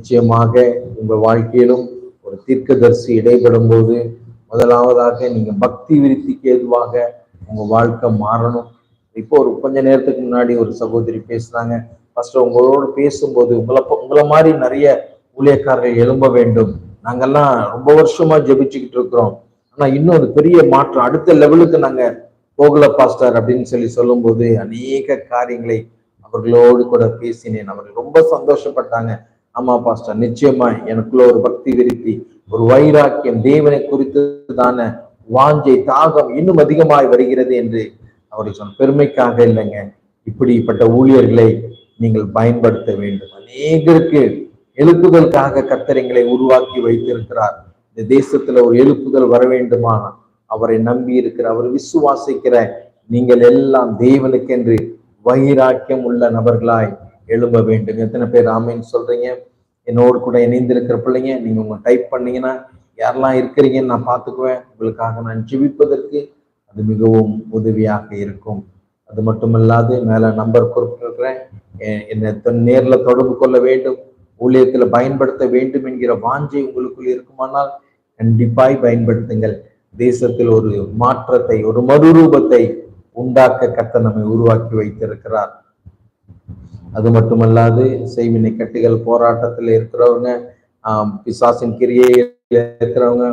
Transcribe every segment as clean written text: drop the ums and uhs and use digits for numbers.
நிச்சயமாக உங்க வாழ்க்கையிலும் ஒரு தீர்க்கதரிசி இடைப்படும் போது முதலாவதாக நீங்க பக்தி விருத்திக்கு ஏதுவாக உங்க வாழ்க்கை மாறணும். இப்போ ஒரு கொஞ்ச நேரத்துக்கு முன்னாடி ஒரு சகோதரி பேசுனாங்க. ஃபர்ஸ்ட் உங்களோடு பேசும்போது உங்களை மாதிரி நிறைய ஊழியக்காரர்கள் எழும்ப வேண்டும். நாங்கெல்லாம் ரொம்ப வருஷமா ஜெபிச்சுக்கிட்டு இருக்கிறோம். ஆனா இன்னும் ஒரு பெரிய மாற்றம் அடுத்த லெவலுக்கு நாங்க போகல பாஸ்டர் அப்படின்னு சொல்லும் போது அநேக காரியங்களை அவர்களோடு கூட பேசினேன். அவர்கள் ரொம்ப சந்தோஷப்பட்டாங்க. ஆமா பாஸ்டர், நிச்சயமா எனக்குள்ள ஒரு பக்தி விருத்தி, ஒரு வைராக்கியம், தேவனை குறித்து தான வாஞ்சை தாகம் இன்னும் அதிகமாய் வருகிறது என்று அவர்கள் சொன்ன பெருமைக்காக இல்லைங்க, இப்படிப்பட்ட ஊழியர்களை நீங்கள் பயன்படுத்த வேண்டும். அநேகருக்கு எழுப்புதலுக்காக கர்த்தர் உருவாக்கி வைத்திருக்கிறார். இந்த தேசத்துல ஒரு எழுப்புதல் வர வேண்டுமானால் அவரை நம்பி இருக்கிற, அவர் விசுவாசிக்கிற நீங்கள் எல்லாம் தேவனுக்கென்று வைராக்கியம் உள்ள நபர்களாய் எழும்ப வேண்டும். எத்தனை பேர் ஆமேன்னு சொல்றீங்க? என்னோடு கூட இணைந்திருக்கிற பிள்ளைங்க, நீங்க உங்க டைப் பண்ணீங்கன்னா யாரெல்லாம் இருக்கிறீங்கன்னு நான் பார்த்துக்குவேன். உங்களுக்காக நான் ஜெபிப்பதற்கு அது மிகவும் உதவியாக இருக்கும். அது மட்டுமல்லாது மேல நம்பர் கொடுத்திருக்கிறேன். என்னை நேர்ல தொடர்பு கொள்ள வேண்டும், ஊழியத்துல பயன்படுத்த வேண்டும் என்கிற வாஞ்சை உங்களுக்குள் இருக்குமானால் கண்டிப்பாய் பயன்படுத்துங்கள். தேசத்தில் ஒரு மாற்றத்தை, ஒரு மறுரூபத்தை உண்டாக்க கர்த்தர் நம்மை உருவாக்கி வைத்திருக்கிறார். அது மட்டுமல்லாது செய்வினை கட்டுகள் போராட்டத்தில் இருக்கிறவங்க, பிசாசின் கிரியையில் இருக்கிறவங்க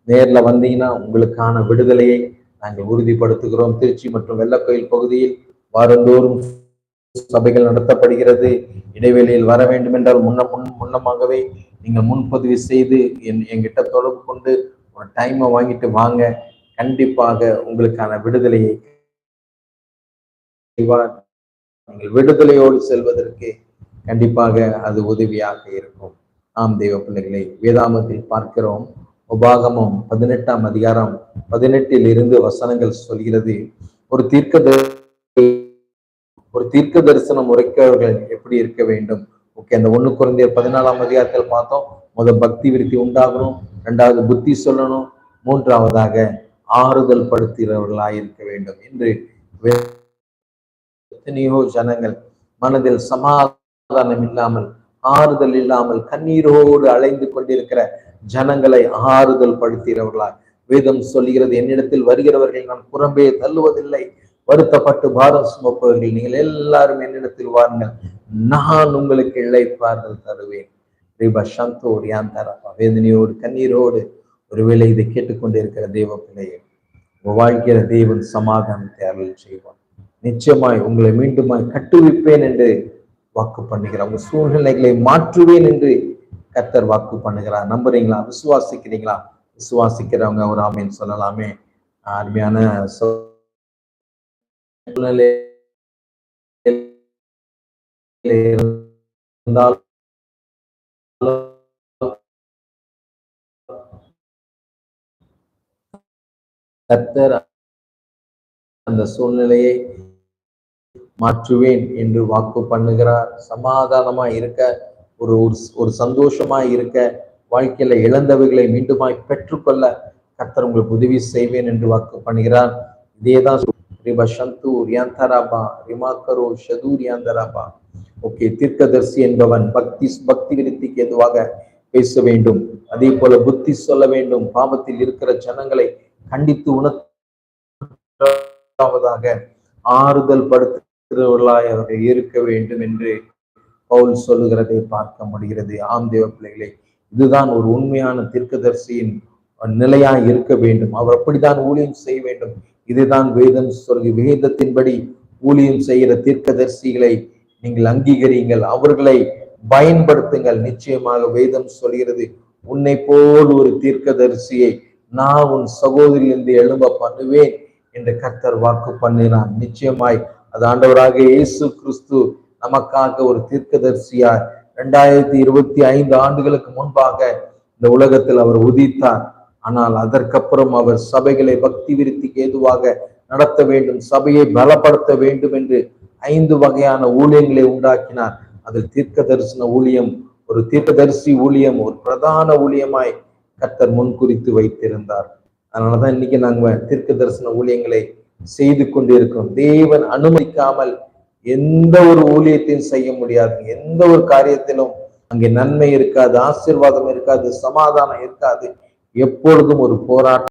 நேர்ல வந்தீங்கன்னா உங்களுக்கான விடுதலையை நாங்கள் உறுதிப்படுத்துகிறோம். திருச்சி மற்றும் வெள்ளக்கோயில் பகுதியில் வாரந்தோறும் சபைகள் நடத்தப்படுகிறது. இடைவெளியில் வர வேண்டும் என்றால் முன்னமாகவே நீங்கள் முன்பதிவு செய்து என்கிட்ட தொடர்பு கொண்டு ஒரு டைமை வாங்கிட்டு வாங்க. கண்டிப்பாக உங்களுக்கான விடுதலையை நீங்கள் விடுதலையோடு செல்வதற்கு கண்டிப்பாக அது உதவியாக இருக்கும். ஆம் தேவ பிள்ளைகளை, வேதாமத்தில் பார்க்கிறோம். உபாகமம் 18ஆம் அதிகாரம் 18 இருந்து வசனங்கள் சொல்கிறது. ஒரு தீர்க்க தரிசனம் உரைக்கிறவர்கள் எப்படி இருக்க வேண்டும்? ஓகே, அந்த 1 கொரிந்தியர் 14ஆம் அதிகாரத்தில் பார்த்தோம். முதல் பக்தி விருத்தி உண்டாகணும், 2வது புத்தி சொல்லணும், 3வதாக ஆறுதல் படுத்துகிறவர்களாய் இருக்க வேண்டும் என்று எத்தனையோ ஜனங்கள் மனதில் சமாதானம் இல்லாமல், ஆறுதல் இல்லாமல், கண்ணீரோடு அலைந்து கொண்டிருக்கிற ஜனங்களை ஆறுதல் படுத்துகிறவர்களாய் வேதம் சொல்லுகிறது. என்னிடத்தில் வருகிறவர்கள் நான் புறம்பே தள்ளுவதில்லை, வருத்தப்பட்டு பாரம் சுமப்பவர்கள் நீங்கள் எல்லாரும் என்னிடத்தில் வாருங்கள், நான் உங்களுக்கு இளைப்பாறுதல் தருவேன். வேதனையோடு கண்ணீரோடு ஒருவேளை இதை கேட்டுக்கொண்டிருக்கிற தேவ பிள்ளையை வாழ்க்கையில தேவன் சமாதானத்தை அருள் செய்வான். நிச்சயமாய் உங்களை மீண்டுமாய் கட்டுவிப்பேன் என்று வாக்கு பண்ணுகிறார். உங்க சூழ்நிலைகளை மாற்றுவேன் என்று கர்த்தர் வாக்கு பண்ணுகிறார். நம்புறீங்களா? விசுவாசிக்கிறீங்களா? விசுவாசிக்கிறவங்க ஒரு ஆமேன் சொல்லலாமே. அருமையான சூழ்நிலை இருந்தால் கர்த்தர் அந்த சூழ்நிலையை மாற்றுவேன் என்று வாக்கு பண்ணுகிறார். சமாதானமா இருக்க, ஒரு சந்தோஷமா இருக்க, வாழ்க்கையில இழந்தவைகளை மீண்டுமாய் பெற்றுக்கொள்ள கர்த்தர் உங்களுக்கு உதவி செய்வேன் என்று வாக்கு பண்ணுகிறார். இதேதான் ஓகே, தீர்க்கதரிசி என்பவன் பக்தி விருத்திக்கு எதுவாக பேச வேண்டும், அதே போல புத்தி சொல்ல வேண்டும், பாவத்தில் இருக்கிற ஜனங்களை கண்டித்து உணர்வதாக ஆறுதல் படுத்துகிறவர்களாய் அவர்கள் இருக்க வேண்டும் என்று பவுல் சொல்லுகிறதை பார்க்க முடிகிறது. ஆம் தேவ பிள்ளைகளை, இதுதான் ஒரு உண்மையான தீர்க்கதரிசியின் நிலையாய் இருக்க வேண்டும். அவர் அப்படித்தான் ஊழியம் செய்ய வேண்டும். இதுதான் வேதம் சொல்கிற. வேதத்தின்படி ஊழியம் செய்கிற தீர்க்கதரிசிகளை நீங்கள் அங்கீகரியுங்கள், அவர்களை பயன்படுத்துங்கள். நிச்சயமாக வேதம் சொல்கிறது, உன்னை போல் ஒரு தீர்க்கதரிசியை நான் உன் சகோதரியிலிருந்து எழும்ப பண்ணுவேன் என்று கர்த்தர் வாக்கு பண்ணினார். நிச்சயமாய் அது ஆண்டவராக இயேசு கிறிஸ்து நமக்காக ஒரு தீர்க்கதரிசியார் 2025 ஆண்டுகளுக்கு முன்பாக இந்த உலகத்தில் அவர் உதித்தார். ஆனால் அதற்கப்புறம் அவர் சபைகளை பக்தி விருத்திக்கு ஏதுவாக நடத்த வேண்டும், சபையை பலப்படுத்த வேண்டும் என்று 5 வகையான ஊழியங்களை உண்டாக்கினார். அதில் தீர்க்க தரிசன ஊழியம், ஒரு தீர்க்கதரிசி ஊழியம் ஒரு பிரதான ஊழியமாய் கர்த்தர் முன்குறித்து வைத்திருந்தார். அதனாலதான் இன்னைக்கு நாங்க தீர்க்க தரிசன ஊழியங்களை செய்து கொண்டிருக்கிறோம். தேவன் அனுமதிக்காமல் எந்த ஒரு ஊழியத்தையும் செய்ய முடியாது. எந்த ஒரு காரியத்திலும் அங்கே நன்மை இருக்காது, ஆசீர்வாதம் இருக்காது, சமாதானம் இருக்காது. எப்பொழுதும் ஒரு போராட்டம்.